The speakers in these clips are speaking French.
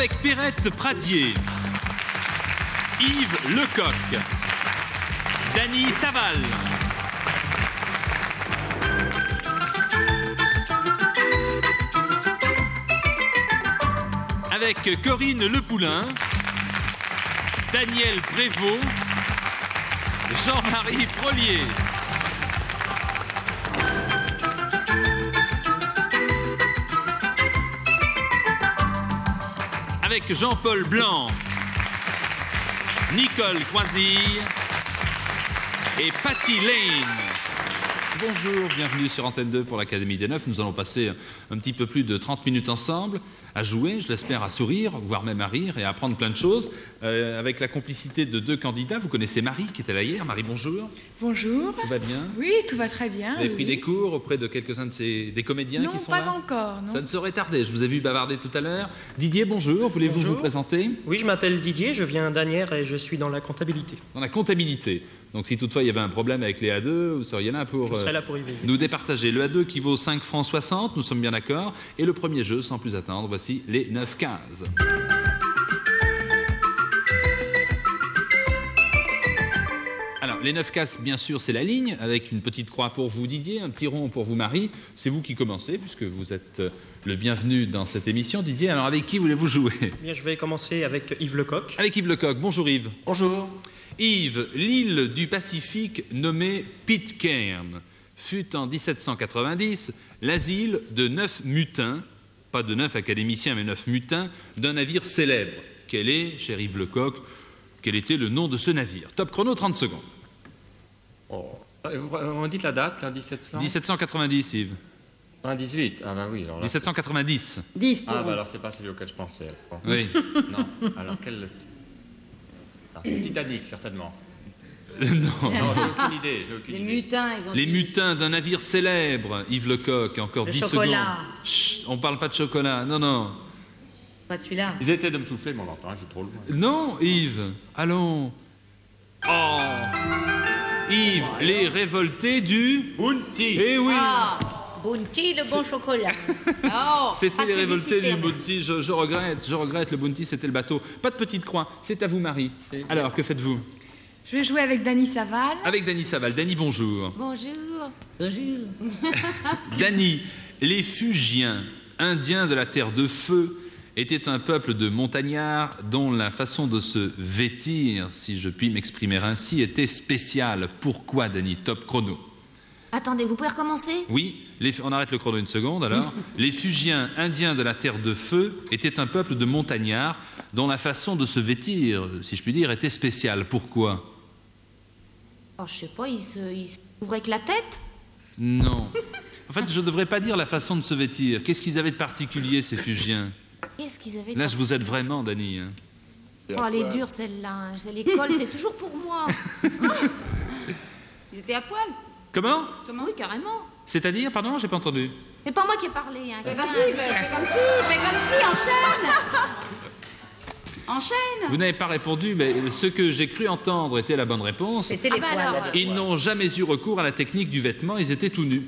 avec Perrette Pradier, Yves Lecoq, Dany Saval, avec Corinne Lepoulain, Daniel Prévost, Jean-Marie Prolier. Avec Jean-Paul Blanc, Nicole Croisille et Patty Lane. Bonjour, bienvenue sur Antenne 2 pour l'Académie des Neufs. Nous allons passer un petit peu plus de 30 minutes ensemble à jouer, je l'espère à sourire, voire même à rire et à apprendre plein de choses. Avec la complicité de deux candidats, vous connaissez Marie qui était là hier. Marie, bonjour. Bonjour. Tout va bien? Oui, tout va très bien. Vous avez pris des cours auprès de quelques-uns des comédiens qui sont là? Non, pas encore. Non. Ça ne saurait tarder, je vous ai vu bavarder tout à l'heure. Didier, bonjour, voulez-vous vous présenter? Oui, je m'appelle Didier, je viens d'Asnières et je suis dans la comptabilité. Dans la comptabilité. Donc si toutefois il y avait un problème avec les A2, vous seriez là pour, je serai là pour y veiller. Nous départager. Le A2 qui vaut 5 francs 60, nous sommes bien d'accord. Et le premier jeu, sans plus attendre, voici les 9 cases. Alors, les 9 cases, bien sûr, c'est la ligne, avec une petite croix pour vous, Didier, un petit rond pour vous, Marie. C'est vous qui commencez, puisque vous êtes le bienvenu dans cette émission. Didier, alors avec qui voulez-vous jouer? Bien, je vais commencer avec Yves Lecoq. Avec Yves Lecoq. Bonjour Yves. Bonjour. Yves, l'île du Pacifique nommée Pitcairn fut en 1790 l'asile de 9 mutins, pas de 9 académiciens, mais 9 mutins, d'un navire célèbre. Quel est, cher Yves Lecoq, quel était le nom de ce navire? Top chrono, 30 secondes. Oh. On dit la date, là, 1700 1790, Yves. 18. Ah bah oui. Alors là, 1790. 10. Ah bah alors c'est pas celui auquel je pensais. Oui. Non. Alors quel... Ah, Titanic, certainement. Non. Non, j'ai aucune idée. Les mutins, ils ont Les mutins d'un navire célèbre, Yves Lecoq, encore 10 chocolat. secondes. Chut, on parle pas de chocolat, non, non. Pas celui-là. Ils essaient de me souffler, mais on l'entend, je suis trop loin. Non, Yves, allons. Oh Yves, les révoltés du... Bounty. Eh oui, Bounty, le bon chocolat. Oh, c'était les révoltés du Bounty. Bounty. Je regrette, le Bounty, c'était le bateau. Pas de petite croix, c'est à vous, Marie. Alors, que faites-vous? Je vais jouer avec Dany Saval. Avec Dany Saval. Dany, bonjour. Bonjour. Bonjour. Dany, les Fugiens, indiens de la terre de feu, étaient un peuple de montagnards dont la façon de se vêtir, si je puis m'exprimer ainsi, était spéciale. Pourquoi, Dany? Top chrono. Attendez, vous pouvez recommencer? Oui, on arrête le chrono une seconde alors. Les Fugiens, indiens de la terre de feu, étaient un peuple de montagnards dont la façon de se vêtir, si je puis dire, était spéciale. Pourquoi? Oh, je sais pas, ils se couvraient avec la tête? Non. En fait, je ne devrais pas dire la façon de se vêtir. Qu'est-ce qu'ils avaient de particulier, ces Fugiens? Qu'est-ce qu'ils avaient? Là, je vous aide vraiment, Dany. Hein. Oh, elle est dure, celle-là. L'école, c'est toujours pour moi. Ils étaient à poil. Comment? Oui, carrément. C'est-à-dire, pardon, j'ai pas entendu. C'est pas moi qui ai parlé. Hein. Fais comme si, enchaîne. Enchaîne. Vous n'avez pas répondu, mais ce que j'ai cru entendre était la bonne réponse. C'était les poils. alors, Ils n'ont jamais eu recours à la technique du vêtement, ils étaient tout nus.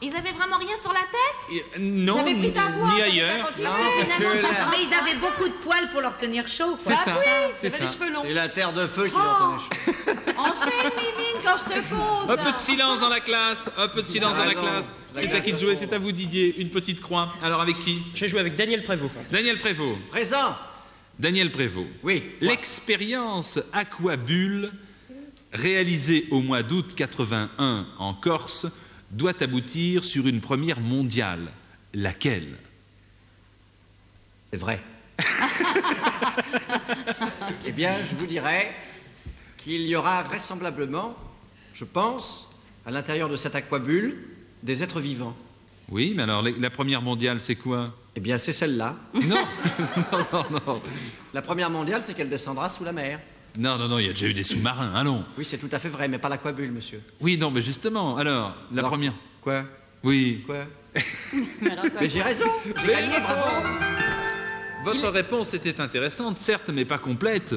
Ils avaient vraiment rien sur la tête? Non, J'avais pris ta voix. ni ailleurs. Mais ils avaient beaucoup de poils pour leur tenir chaud. C'est ça, c'est Ils avaient ça. les cheveux longs. Et la terre de feu qui leur tenait chaud. Enchaîne, Mimine, quand je te pose. Un peu de silence dans la classe, un peu de silence dans la classe. C'est à qui de jouer, c'est à vous, Didier. Une petite croix. Alors avec qui? J'ai joué avec Daniel Prévost. Daniel Prévost. Présent. Daniel Prévost. Oui. L'expérience Aquabulle, réalisée au mois d'août 81 en Corse, doit aboutir sur une première mondiale. Laquelle? C'est vrai. Eh bien, je vous dirais qu'il y aura vraisemblablement, je pense, à l'intérieur de cette aquabulle, des êtres vivants. Oui, mais alors la première mondiale, c'est quoi? Eh bien, c'est celle-là. Non, non. La première mondiale, c'est qu'elle descendra sous la mer. Non, il y a déjà eu des sous-marins, allons. Oui, c'est tout à fait vrai, mais pas l'aquabulle, monsieur. Oui, non, mais justement, alors, la première... Quoi? Oui. Quoi? Mais j'ai raison, j'ai gagné, bravo. Votre réponse était intéressante, certes, mais pas complète.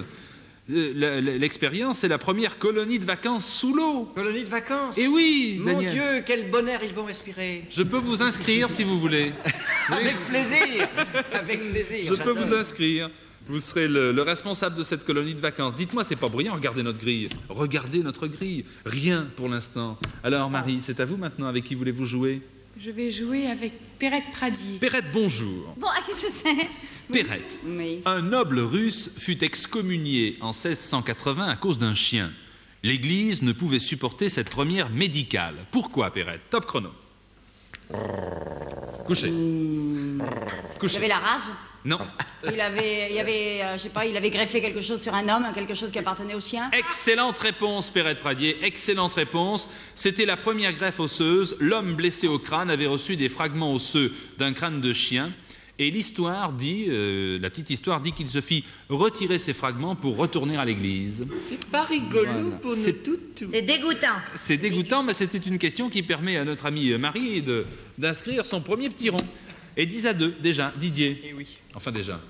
L'expérience, c'est la première colonie de vacances sous l'eau. Colonie de vacances. Et oui, Mon Daniel. Dieu, quel bon air ils vont respirer. Je peux vous inscrire si vous voulez. Avec plaisir. Avec plaisir. Je peux j'adore. vous inscrire. Vous serez le responsable de cette colonie de vacances. Dites-moi, c'est pas bruyant, regardez notre grille. Regardez notre grille. Rien pour l'instant. Alors, Marie, c'est à vous maintenant. Avec qui voulez-vous jouer? Je vais jouer avec Perrette Pradier. Perrette, bonjour. Bon, qu'est-ce que c'est? Perrette, Oui. un noble russe fut excommunié en 1680 à cause d'un chien. L'Église ne pouvait supporter cette première médicale. Pourquoi, Perrette? Top chrono. Couchez. Il Couchez. avait la rage. Non. Il avait greffé quelque chose sur un homme, quelque chose qui appartenait au chien. Excellente réponse, Perrette Pradier. Excellente réponse. C'était la première greffe osseuse. L'homme blessé au crâne avait reçu des fragments osseux d'un crâne de chien. Et l'histoire dit, la petite histoire dit qu'il se fit retirer ces fragments pour retourner à l'église. C'est pas rigolo Voilà. pour C'est- nous toutes. C'est dégoûtant. C'est dégoûtant, mais c'était une question qui permet à notre amie Marie d'inscrire son premier petit rond. Et 10 à 2, déjà. Didier. Et oui. Enfin, déjà.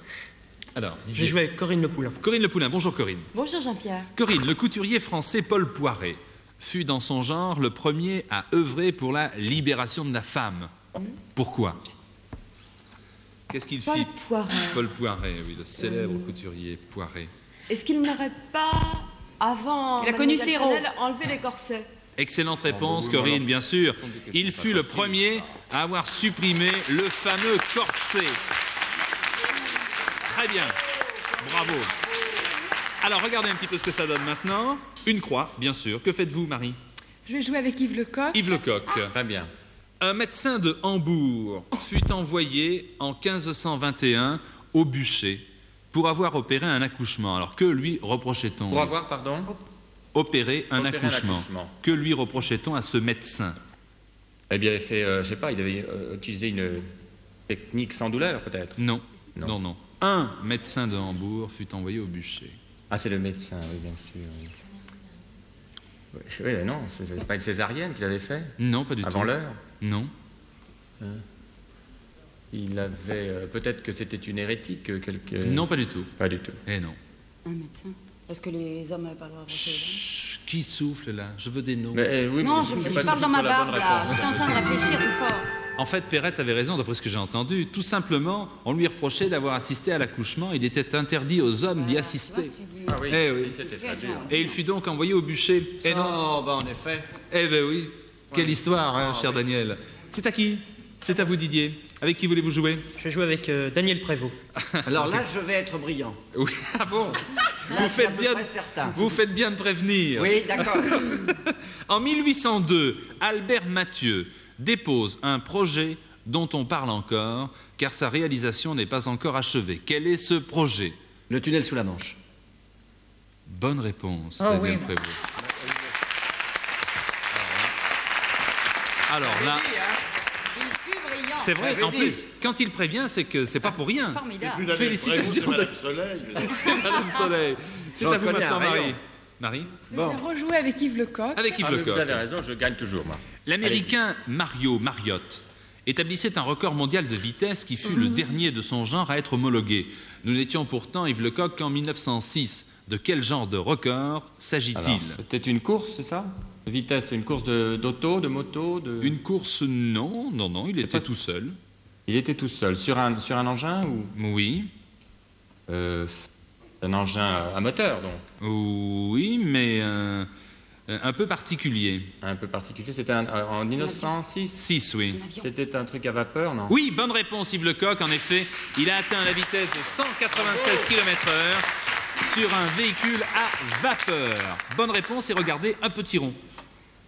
Alors, J'ai Didier. joué avec Corinne Le Poulain. Corinne Le Poulain. Bonjour, Corinne. Bonjour Jean-Pierre. Corinne, le couturier français Paul Poiret fut dans son genre le premier à œuvrer pour la libération de la femme. Pourquoi? Qu'est-ce qu'il Paul fit? Poiret. Paul Poiret, oui, le célèbre couturier Poiret. Est-ce qu'il n'aurait pas, avant Il a connu Mademoiselle Serrault. Chanel, enlevé les corsets? Excellente réponse, Corinne, bien sûr. Il fut le premier à avoir supprimé le fameux corset. Très bien. Bravo. Alors, regardez un petit peu ce que ça donne maintenant. Une croix, bien sûr. Que faites-vous, Marie? Je vais jouer avec Yves Lecoq. Yves Lecoq. Très bien. Un médecin de Hambourg fut envoyé en 1521 au bûcher pour avoir opéré un accouchement. Alors, que lui reprochait-on? Pour avoir, pardon Opérer un Opérer un accouchement. accouchement. Que lui reprochait-on à ce médecin? Eh bien, il avait fait, je sais pas, il avait utilisé une technique sans douleur, peut-être. Non. Non. Non, non. Un médecin de Hambourg fut envoyé au bûcher. Ah, c'est le médecin, oui, bien sûr. Oui, oui, non, c'est pas une césarienne qu'il avait fait Non, pas du avant tout. l'heure. Non. Il avait, peut-être que c'était une hérétique, quelque. Non, pas du tout. Pas du tout. Eh non. Un médecin. Est-ce que les hommes n'avaient pas le droit d'avorter? Chut, qui souffle là? Je veux des noms. Mais, oui, Non, mais je suis pas parle du tout dans ma sur la bonne barbe, là. réponse. J'étais en train de réfléchir tout fort. En fait, Perrette avait raison, d'après ce que j'ai entendu. Tout simplement, on lui reprochait d'avoir assisté à l'accouchement. Il était interdit aux hommes d'y assister. Ah oui, Eh oui. c'était très dur. Et il fut donc envoyé au bûcher. Eh non. Oh, bah en effet. Eh ben oui. Quelle histoire, hein, cher Daniel. C'est à qui? C'est à vous, Didier. Avec qui voulez-vous jouer? Je vais jouer avec Daniel Prévost. Alors là, je vais être brillant. Oui, ah bon? Là, Vous c'est à faites peu bien, près certain. vous faites bien de prévenir. Oui, d'accord. En 1802, Albert Mathieu dépose un projet dont on parle encore, car sa réalisation n'est pas encore achevée. Quel est ce projet? Le tunnel sous la Manche. Bonne réponse, Oh, Daniel oui. Prévost. Alors là, Il fut brillant. c'est vrai, en plus, quand il prévient, c'est que c'est pas pour rien. Formidable. Félicitations, Madame Soleil. c'est Madame Soleil. C'est J'en à vous connais maintenant, un rayon. Marie. Marie? Je vais rejouer avec Yves Lecoq. Avec Yves Ah, mais Lecoq. vous avez raison, je gagne toujours, moi. L'Américain Mario Mariotte établissait un record mondial de vitesse qui fut le dernier de son genre à être homologué. Nous n'étions pourtant, Yves Lecoq, qu'en 1906. De quel genre de record s'agit-il? Alors, c'était une course, c'est ça? De vitesse, une course d'auto, de moto, de... Une course, non, non, non, il était pas- tout seul. Il était tout seul, sur un engin ou... Oui, Un engin à moteur, donc. oui, mais un peu particulier. Un peu particulier. C'était en 1906. 6, oui. C'était un truc à vapeur, non? Oui, bonne réponse Yves Lecoq, en effet. Il a atteint la vitesse de 196 km/h sur un véhicule à vapeur. Bonne réponse et regardez, un petit rond.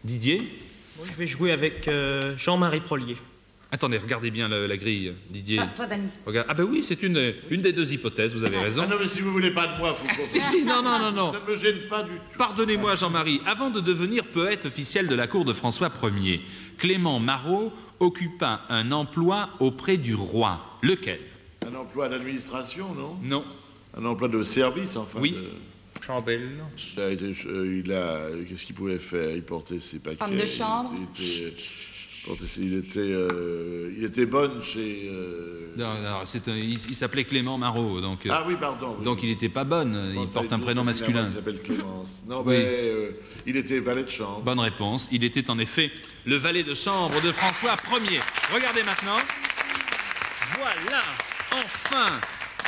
Didier? Moi, je vais jouer avec Jean-Marie Prolier. Attendez, regardez bien la grille, Didier. Ah, toi, Dany. Regarde. Ah ben oui, c'est une des deux hypothèses, vous avez raison. Ah non, mais si vous voulez pas de moi, faut comprendre. Si, si, non, non, non, non. Ça me gêne pas du tout. Pardonnez-moi, Jean-Marie. Avant de devenir poète officiel de la cour de François Ier, Clément Marot occupa un emploi auprès du roi. Lequel? Un emploi d'administration, non? Non. Un emploi de service, enfin. Oui. Chambel, non? Qu'est-ce qu'il pouvait faire? Il portait ses paquets. Femme de chambre. Il était Quand il était bonne chez... Non, il s'appelait Clément Marot, donc, Ah oui, pardon. Oui. donc il n'était pas bonne, il porte un prénom masculin. Il s'appelle Clémence. Non, Oui. mais il était valet de chambre. Bonne réponse, il était en effet le valet de chambre de François Ier. Regardez maintenant. Voilà, enfin,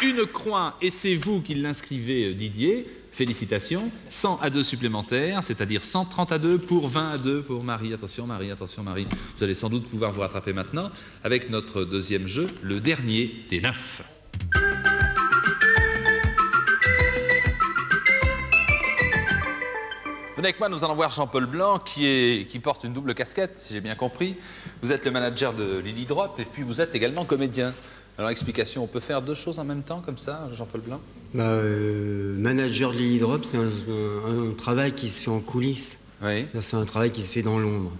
une croix, et c'est vous qui l'inscrivez, Didier. Félicitations, 100 à 2 supplémentaires, c'est-à-dire 130 à 2 pour 20 à 2 pour Marie. Attention Marie, attention Marie. Vous allez sans doute pouvoir vous rattraper maintenant avec notre deuxième jeu, le dernier des 9. Venez avec moi, nous allons voir Jean-Paul Blanc qui porte une double casquette, si j'ai bien compris. Vous êtes le manager de Lily Drop et puis vous êtes également comédien. Alors, explication, on peut faire deux choses en même temps, comme ça, Jean-Paul Blanc? Manager de Lily Drop, c'est un travail qui se fait en coulisses. Oui. C'est un travail qui se fait dans l'ombre.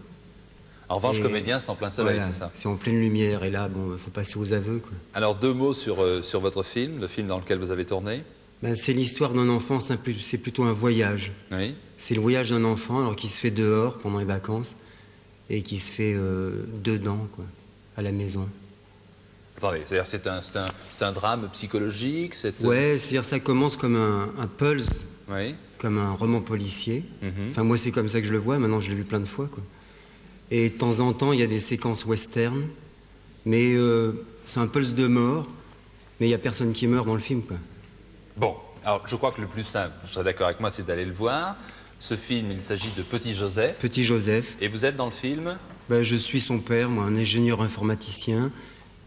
En revanche, comédien, c'est en plein soleil, voilà, c'est ça? C'est en pleine lumière, et là, bon, faut passer aux aveux, quoi. Alors, deux mots sur votre film, le film dans lequel vous avez tourné. C'est l'histoire d'un enfant, c'est plutôt un voyage. Oui. C'est le voyage d'un enfant, alors qui se fait dehors pendant les vacances, et qui se fait dedans, quoi, à la maison. Attendez, c'est-à-dire c'est un drame psychologique? Ouais, c'est-à-dire ça commence comme un pulse, oui. Comme un roman policier. Enfin, moi, c'est comme ça que je le vois, maintenant je l'ai vu plein de fois, quoi. Et de temps en temps, il y a des séquences western, mais c'est un pulse de mort, mais il n'y a personne qui meurt dans le film, quoi. Bon, alors je crois que le plus simple, vous serez d'accord avec moi, c'est d'aller le voir. Ce film, il s'agit de Petit Joseph. Petit Joseph. Et vous êtes dans le film? Je suis son père, moi, un ingénieur informaticien,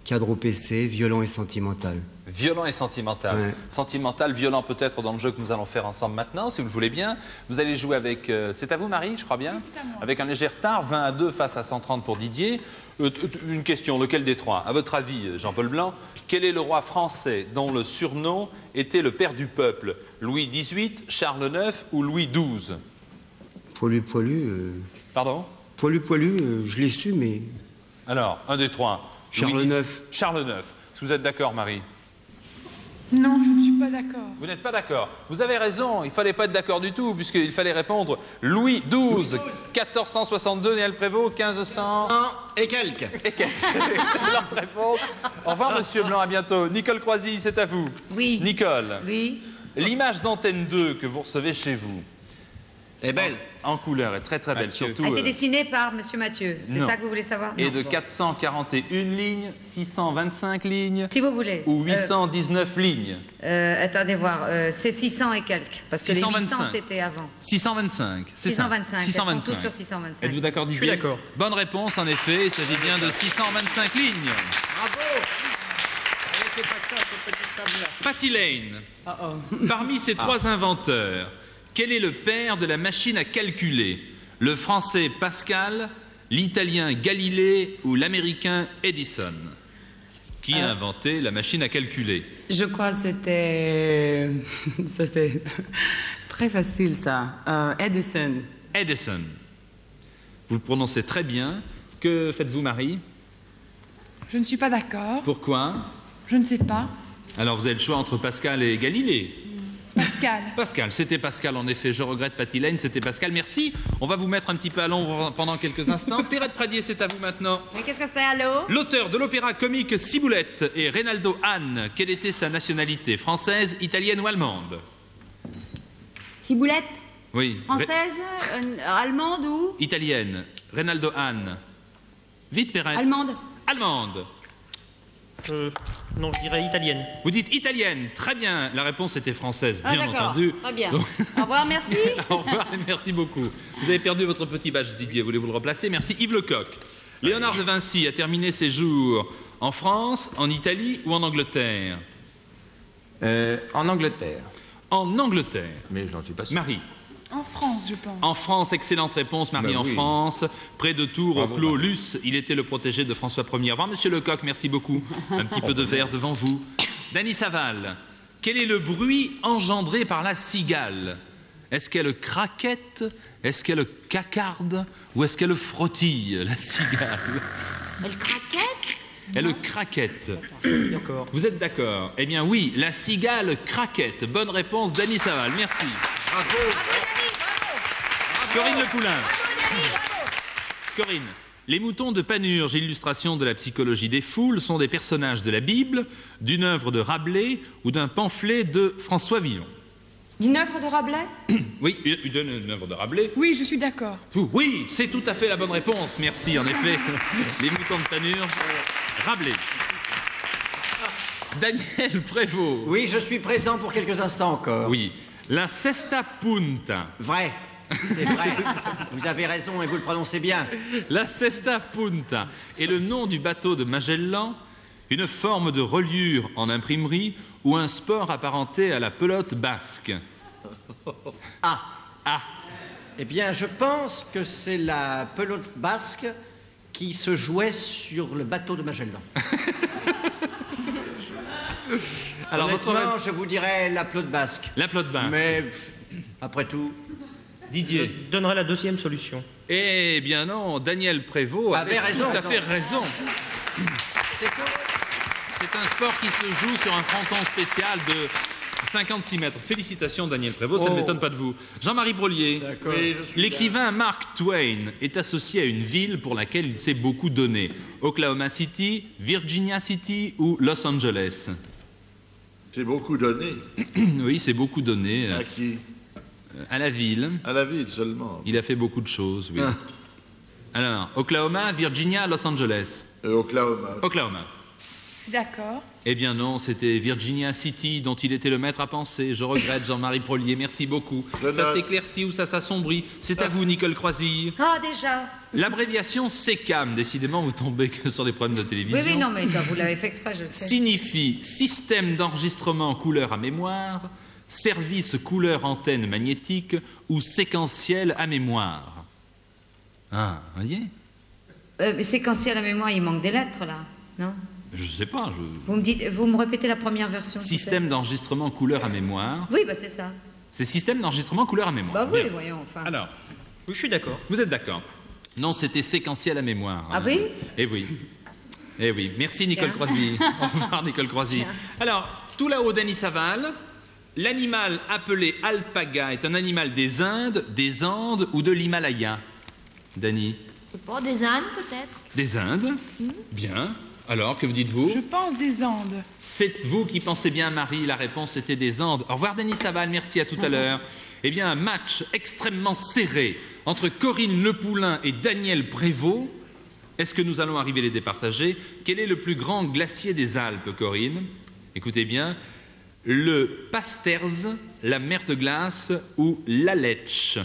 cadre au PC, violent et sentimental. Violent et sentimental. Ouais. Sentimental, violent peut-être dans le jeu que nous allons faire ensemble maintenant, si vous le voulez bien. Vous allez jouer avec... c'est à vous, Marie, je crois bien? Oui, c'est à moi. Avec un léger retard, 20 à 2 face à 130 pour Didier. Une question, lequel des trois? À votre avis, Jean-Paul Blanc, quel est le roi français dont le surnom était le père du peuple? Louis XVIII, Charles IX ou Louis XII? Poilu, Pardon? Poilu, je l'ai su, mais... Alors, un des trois. Charles IX. Charles IX. Est-ce que vous êtes d'accord, Marie? Non, je ne suis pas d'accord. Vous n'êtes pas d'accord. Vous avez raison, il ne fallait pas être d'accord du tout, puisqu'il fallait répondre Louis XII, 1462, Néel Prévost, 1500... 100 et quelques. Et quelques. Excellente réponse. Au revoir, Monsieur Blanc, à bientôt. Nicole Croisy, c'est à vous. Oui. Nicole, Oui. l'image d'Antenne 2 que vous recevez chez vous, est belle. en couleur, est très très belle, surtout... A été dessiné par Monsieur Mathieu. C'est non. ça que vous voulez savoir? Et Non. de 441 lignes, 625 lignes... Si vous voulez. Ou 819 lignes. Attendez voir, c'est 600 et quelques. Parce que 625. les 800, c'était avant. 625, c'est ça. 625. Elles sont toutes sur 625. Êtes-vous d'accord, Didier? Je suis d'accord. Bonne réponse, en effet. Il s'agit bien de 625 lignes. Patty Lane. Parmi ces trois inventeurs, quel est le père de la machine à calculer? Le français Pascal, l'italien Galilée ou l'américain Edison? Qui a inventé la machine à calculer? Je crois que c'était... ça, c'est très facile, ça. Edison. Edison. Vous le prononcez très bien. Que faites-vous, Marie? Je ne suis pas d'accord. Pourquoi? Je ne sais pas. Alors, vous avez le choix entre Pascal et Galilée. Pascal. Pascal, c'était Pascal, en effet. Je regrette, Patty Lane, c'était Pascal. Merci. On va vous mettre un petit peu à l'ombre pendant quelques instants. Perrette Pradier, c'est à vous maintenant. Mais qu'est-ce que c'est, allô? L'auteur de l'opéra comique Ciboulette et Reynaldo Hahn, quelle était sa nationalité? Française, italienne ou allemande? Ciboulette? Oui. Française? Allemande ou? Italienne. Reynaldo Hahn. Vite, Perrette. Allemande? Allemande. Non, je dirais italienne. Vous dites italienne. Très bien. La réponse était française, Ah, bien d'accord. entendu. Très bien. Donc- Au revoir, merci. Au revoir et merci beaucoup. Vous avez perdu votre petit badge, Didier. Voulez-vous le replacer? Merci. Yves Lecoq. Léonard de Vinci a terminé ses jours en France, en Italie ou en Angleterre? En Angleterre. En Angleterre. Mais j'en suis pas sûr. Marie. En France, je pense. En France, excellente réponse, Marie, Ben en oui. France. Près de Tours, au Bravo, Clos Marie. Luce, il était le protégé de François Ier. Au revoir, Monsieur Lecoq, merci beaucoup. Un petit peu de verre devant vous. Dany Saval, quel est le bruit engendré par la cigale? Est-ce qu'elle craquette? Est-ce qu'elle cacarde? Ou est-ce qu'elle frottille, la cigale? Elle craquette? Elle craquette. D'accord. Vous êtes d'accord? Eh bien oui, la cigale craquette. Bonne réponse, Dany Saval, merci. Corinne Le Poulain. Corinne, Les moutons de Panurge, illustration de la psychologie des foules, sont des personnages de la Bible, d'une œuvre de Rabelais ou d'un pamphlet de François Villon. D'une œuvre de Rabelais? Oui, une œuvre de Rabelais. Oui, je suis d'accord. Oui, c'est tout à fait la bonne réponse. Merci, en effet. Les moutons de Panurge, Rabelais. Daniel Prévost. Oui, je suis présent pour quelques instants encore. Oui. La Cesta Punta. Vrai. C'est vrai. Vous avez raison et vous le prononcez bien. La Cesta Punta est le nom du bateau de Magellan, une forme de reliure en imprimerie ou un sport apparenté à la pelote basque. Ah. Ah. Eh bien, je pense que c'est la pelote basque qui se jouait sur le bateau de Magellan. Alors, honnêtement, je vous dirais la pelote basque. La pelote basque. Mais, après tout... Didier. Je donnerai la deuxième solution. Eh bien non, Daniel Prévost avait raison. Tout à fait raison. C'est quoi? C'est un sport qui se joue sur un fronton spécial de 56 mètres. Félicitations Daniel Prévost, ça ne m'étonne pas de vous. Jean-Marie Brolier, Oui, l'écrivain Mark Twain est associé à une ville pour laquelle il s'est beaucoup donné. Oklahoma City, Virginia City ou Los Angeles? C'est beaucoup donné. Oui, c'est beaucoup donné. À qui? À la ville. À la ville seulement. Il a fait beaucoup de choses, oui. Alors, Oklahoma, Virginia, Los Angeles. Oklahoma. Oklahoma. Je suis d'accord. Eh bien non, c'était Virginia City dont il était le maître à penser. Je regrette, Jean-Marie Prolier, merci beaucoup. Ça s'éclaircit ou ça s'assombrit. C'est à vous, Nicole Croisille. Ah, déjà. L'abréviation SECAM, décidément, vous tombez que sur des problèmes de télévision. Oui, non, mais ça, vous l'avez fait exprès, je le sais. Signifie système d'enregistrement couleur à mémoire, service couleur antenne magnétique ou séquentiel à mémoire. Ah, vous voyez? Séquentiel à mémoire, il manque des lettres, là, non? Je sais pas. Vous me répétez la première version. Système d'enregistrement couleur à mémoire. Oui, bah c'est ça. C'est système d'enregistrement couleur à mémoire. Bah oui, Bien. voyons, enfin. Alors, oui, je suis d'accord. Vous êtes d'accord? Non, c'était séquentiel à mémoire. Ah oui? Eh oui. Eh oui. Merci Nicole Croisille. Au revoir Nicole Croisille. Alors, tout là-haut, Denis Saval. L'animal appelé alpaga est un animal des Indes, des Andes ou de l'Himalaya? Dany? Je sais pas, des ânes peut-être? Des Indes? Bien. Alors, que vous dites-vous? Je pense des Andes. C'est vous qui pensez bien, Marie. La réponse était des Andes. Au revoir, Denis Saval. Merci, à tout à l'heure. Eh bien, un match extrêmement serré entre Corinne Lepoulain et Daniel Prévost. Est-ce que nous allons arriver à les départager? Quel est le plus grand glacier des Alpes, Corinne? Écoutez bien. Le Pasterze, la mer de glace ou l'Aletsch?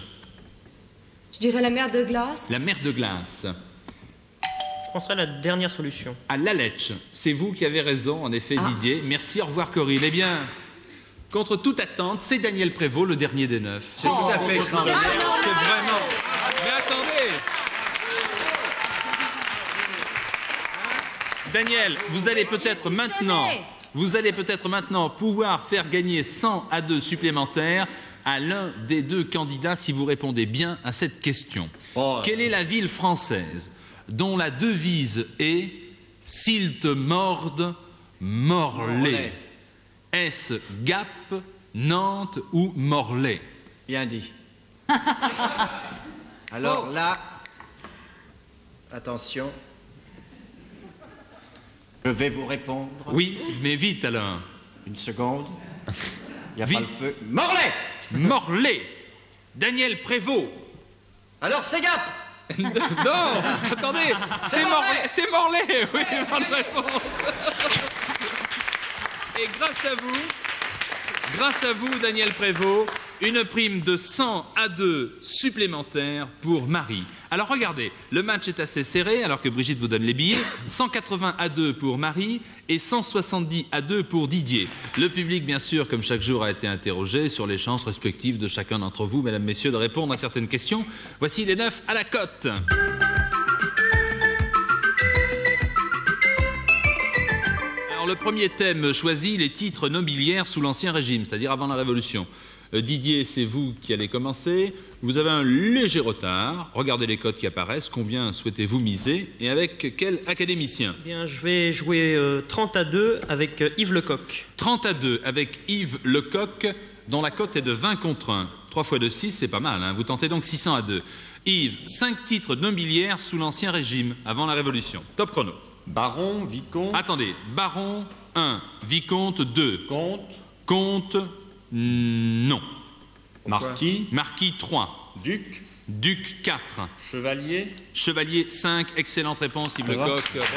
Je dirais la mer de glace. La mer de glace. Je penserai à la dernière solution. À l'Aletsch. C'est vous qui avez raison, en effet, Didier. Merci, au revoir, Corinne. Eh bien, contre toute attente, c'est Daniel Prévost, le dernier des 9. C'est tout à fait extraordinaire. C'est vraiment... Mais attendez! Daniel, vous allez peut-être maintenant pouvoir faire gagner 100 à 2 supplémentaires à l'un des deux candidats si vous répondez bien à cette question. Quelle est la ville française dont la devise est « S'ils te mordent, mords-les » Est-ce Gap, Nantes ou Morlaix? Bien dit. Alors là, attention, je vais vous répondre. Oui, mais vite alors. Une seconde. Il n'y a Vite. pas le feu. Morlaix! Morlaix. Daniel Prévost. Alors c'est Gap! Non, attendez, c'est Morlaix. Oui, bonne réponse. Et grâce à vous, Daniel Prévost, une prime de 100 à 2 supplémentaires pour Marie. Alors regardez, le match est assez serré alors que Brigitte vous donne les billets. 180 à 2 pour Marie et 170 à 2 pour Didier. Le public, bien sûr, comme chaque jour, a été interrogé sur les chances respectives de chacun d'entre vous, mesdames, messieurs, de répondre à certaines questions. Voici les 9 à la cote. Alors le premier thème choisi, les titres nobiliaires sous l'Ancien Régime, c'est-à-dire avant la Révolution. Didier, c'est vous qui allez commencer. Vous avez un léger retard. Regardez les codes qui apparaissent. Combien souhaitez-vous miser? Et avec quel académicien? Eh bien, je vais jouer 30 à 2 avec Yves Lecoq. 30 à 2 avec Yves Lecoq, dont la cote est de 20 contre 1. 3 fois 2, 6, c'est pas mal. Hein, vous tentez donc 600 à 2. Yves, 5 titres nobiliaires sous l'Ancien Régime, avant la Révolution. Top chrono. Baron, vicomte. Attendez, baron 1, vicomte 2. Comte. Comte, non. Marquis. Marquis 3. Duc. Duc 4. Chevalier. Chevalier 5. Excellente réponse, Yves Lecoq. Bravo.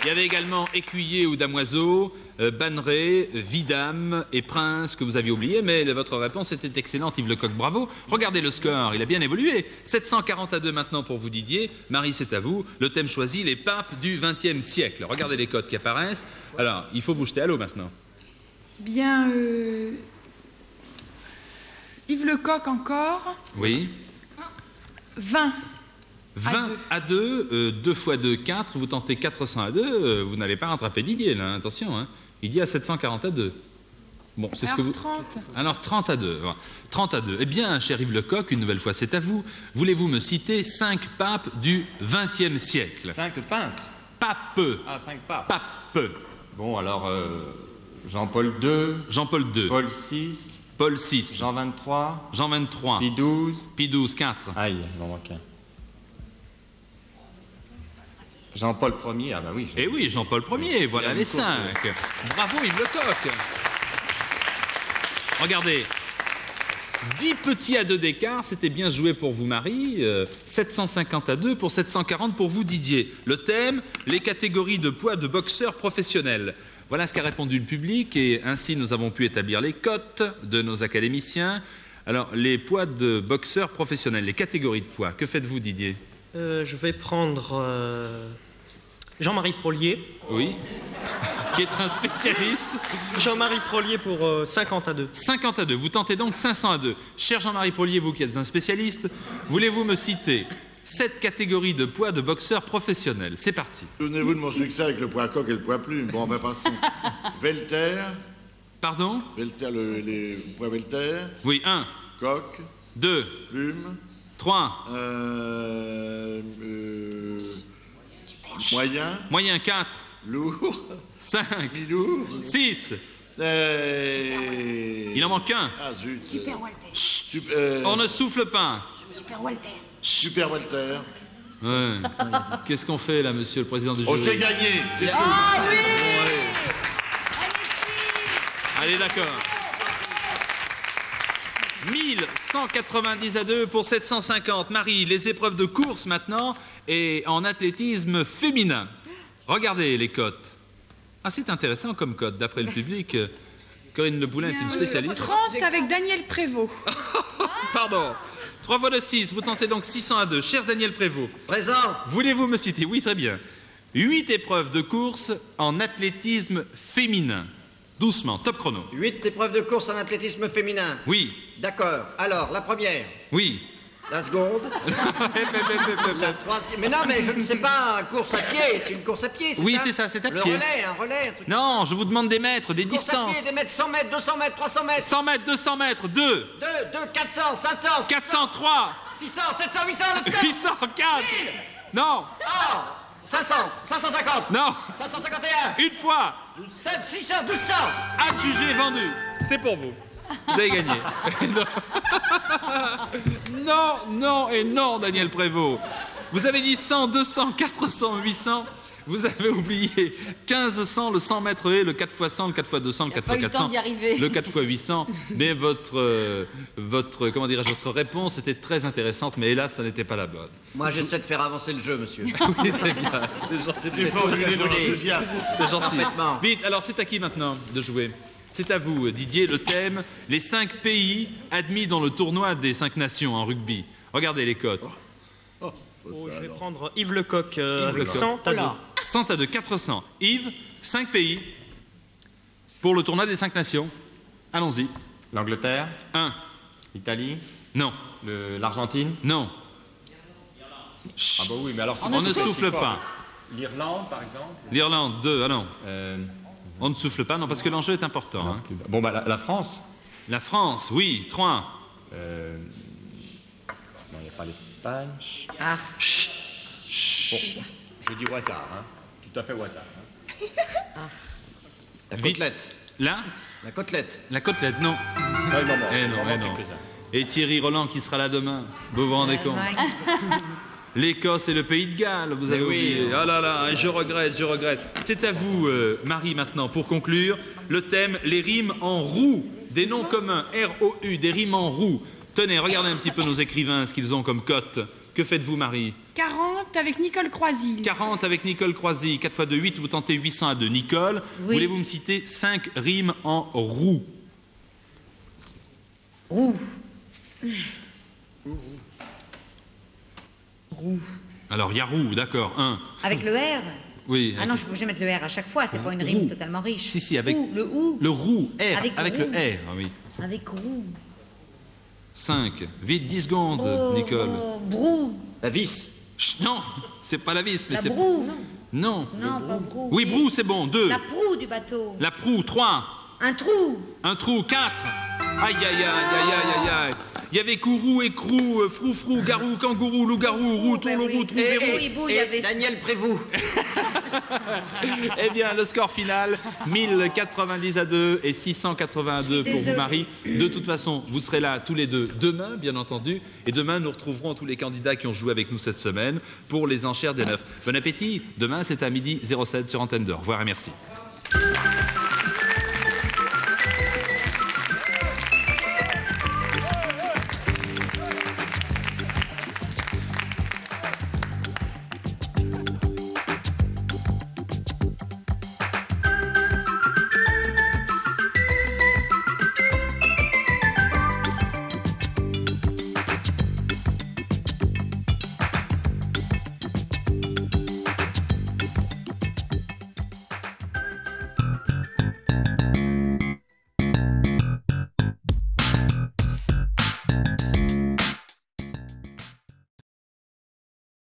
Il y avait également écuyer ou damoiseau, banneret, vidame et prince que vous aviez oublié, mais votre réponse était excellente, Yves Lecoq, bravo. Regardez le score, il a bien évolué. 740-2 maintenant pour vous, Didier. Marie, c'est à vous. Le thème choisi, les papes du XXe siècle. Regardez les codes qui apparaissent. Alors, il faut vous jeter à l'eau maintenant. Bien, Yves Lecoq encore. Oui. 20. 20 à 2, 2 fois 2, 4, vous tentez 400 à 2, vous n'allez pas rattraper Didier, là, attention, hein. Didier à 740 à 2. Bon, c'est ce que vous... 30. Alors 30 à 2, voilà. 30 à 2. Eh bien, cher Yves Lecoq, une nouvelle fois, c'est à vous. Voulez-vous me citer 5 papes du XXe siècle? 5 peintres. Papes. Ah, 5 papes. Papes. Bon, alors, Jean-Paul II. Jean-Paul II. Paul VI. Paul VI. Jean 23. Jean 23. Pie XII. Pie XII, 4. Aïe, il en manque un. Jean-Paul Ier, ah bah oui. Eh oui, Jean-Paul Ier, voilà les 5. Bravo Yves Lecoq. Regardez, 10 petits à 2 d'écart, c'était bien joué pour vous Marie, 750 à 2 pour 740 pour vous Didier. Le thème, les catégories de poids de boxeurs professionnels. Voilà ce qu'a répondu le public et ainsi nous avons pu établir les cotes de nos académiciens. Alors, les poids de boxeurs professionnels, les catégories de poids, que faites-vous Didier? Je vais prendre Jean-Marie Prolier. Oui. Qui est un spécialiste. Jean-Marie Prolier pour 50 à 2. 50 à 2. Vous tentez donc 500 à 2. Cher Jean-Marie Prolier, vous qui êtes un spécialiste, voulez-vous me citer 7 catégories de poids de boxeurs professionnels? C'est parti. Souvenez-vous de mon succès avec le poids coq et le poids plume. Bon, on va passer. Velter. Pardon? Velter, les poids Velter. Oui, 1. Coq. 2. Plume. 3. Moyen. Moyen 4. Lourd. 5. Mi-lourd. 6. Il en manque un. Ah zut. Super Walter. On ne souffle pas. Super Walter. Super Walter. Ouais. Qu'est-ce qu'on fait là, monsieur le président du jury? Oh, j'ai gagné. C'est tout. Ah oui. Bon, allez, d'accord. 1190 à 2 pour 750. Marie, les épreuves de course maintenant et en athlétisme féminin. Regardez les cotes. Ah, c'est intéressant comme cote, d'après le public. Corinne Le Poulain est une spécialiste. 30 avec Daniel Prévost. Pardon. 3 fois de 6, vous tentez donc 600 à 2. Cher Daniel Prévost. Présent. Voulez-vous me citer? Oui, très bien. 8 épreuves de course en athlétisme féminin. Doucement, top chrono. 8 épreuves de course en athlétisme féminin. Oui. D'accord. Alors, la première. Oui. La seconde. La troisième. Mais non, mais je ne sais pas, course à pied, c'est une course à pied, c'est Oui, ça? c'est ça, c'est à Le pied. relais, un relais, un truc. Non, je vous demande des mètres, des Course distances. à pied, des mètres, 100 mètres, 200 mètres, 300 mètres. 100 mètres, 200 mètres, 2. 2, 400, 500, 403. 600, 700, 800, 900. 804. 1000. Non. Oh, 500, 550. Non. 551. Une fois. 7, 600, 1200. Adjugé, vendu. C'est pour vous. Vous avez gagné. Non, non et non, Daniel Prévost. Vous avez dit 100, 200, 400, 800. Vous avez oublié 1500, le 100 mètres et le 4 x 100, le 4 x 200, le 4 x 400, le 4 x 800. Mais votre réponse était très intéressante, mais hélas, ça n'était pas la bonne. Moi, j'essaie de faire avancer le jeu, monsieur. Oui, c'est bien, c'est gentil. C'était formulé dans l'enthousiasme. C'est gentil. Parfaitement. Vite, alors c'est à qui maintenant de jouer? C'est à vous, Didier, le thème, les 5 pays admis dans le tournoi des 5 nations en rugby. Regardez les cotes. Je vais prendre Yves Lecoq avec Lecoq. 100 à 2. 100 à 2, 400. Yves, 5 pays pour le tournoi des 5 nations. Allons-y. L'Angleterre. 1. L'Italie. Non. L'Argentine. Non. Ah bah oui, mais alors... On ne souffle pas. L'Irlande, par exemple. L'Irlande, 2. Ah non. On ne souffle pas, non, parce que l'enjeu est important. Hein. Bon, bah la France. La France, oui, 3. Non, il n'y a pas l'Espagne. Ah. Bon, je dis au hasard, hein. Tout à fait au hasard. Hein. La côtelette. Là, La côtelette. la côtelette, non. Ouais, non, Eh non, il m'en eh manque non. quelques-uns. Et Thierry Roland qui sera là demain. Vous vous rendez compte? L'Écosse et le Pays de Galles, vous avez oublié. Ah là là, je regrette, je regrette. C'est à vous, Marie, maintenant, pour conclure. Le thème, les rimes en roue. Des noms communs, R-O-U, des rimes en roue. Tenez, regardez un petit peu nos écrivains, ce qu'ils ont comme cote. Que faites-vous, Marie? 40 avec Nicole Croisille. 40 avec Nicole Croisille. 4 x 2, 8, vous tentez 800 à 2. Nicole, Oui. voulez-vous me citer 5 rimes en roue? Roux. Alors, il y a roue, d'accord. 1. Avec le R. Oui. Ah non, je suis obligée de mettre le R à chaque fois, c'est pas une rime totalement riche. Si, avec... Ou, le ou. Le roux, R, avec le roux. R, ah oui. Avec roux. 5. Vite, 10 secondes, Nicole. Brou. La vis. Chut, non, c'est pas la vis, mais La c'est... broue. Non. Non, pas brou. Oui, brou, c'est bon. 2. La proue du bateau. La proue, 3. Un trou. Un trou, 4. Aïe, aïe, aïe, aïe, aïe, aïe. Il y avait courroux, écrou, froufrou, garou, kangourou, loup-garou, roux, tourne, roux, trou, verrou. Et Daniel Prévost. Eh bien, le score final, 1090 à 2 et 680 à 2 pour vous, Marie. De toute façon, vous serez là tous les deux demain, bien entendu. Et demain, nous retrouverons tous les candidats qui ont joué avec nous cette semaine pour les enchères des 9. Bon appétit. Demain, c'est à 12h07 sur Antenne 2. Au revoir et merci.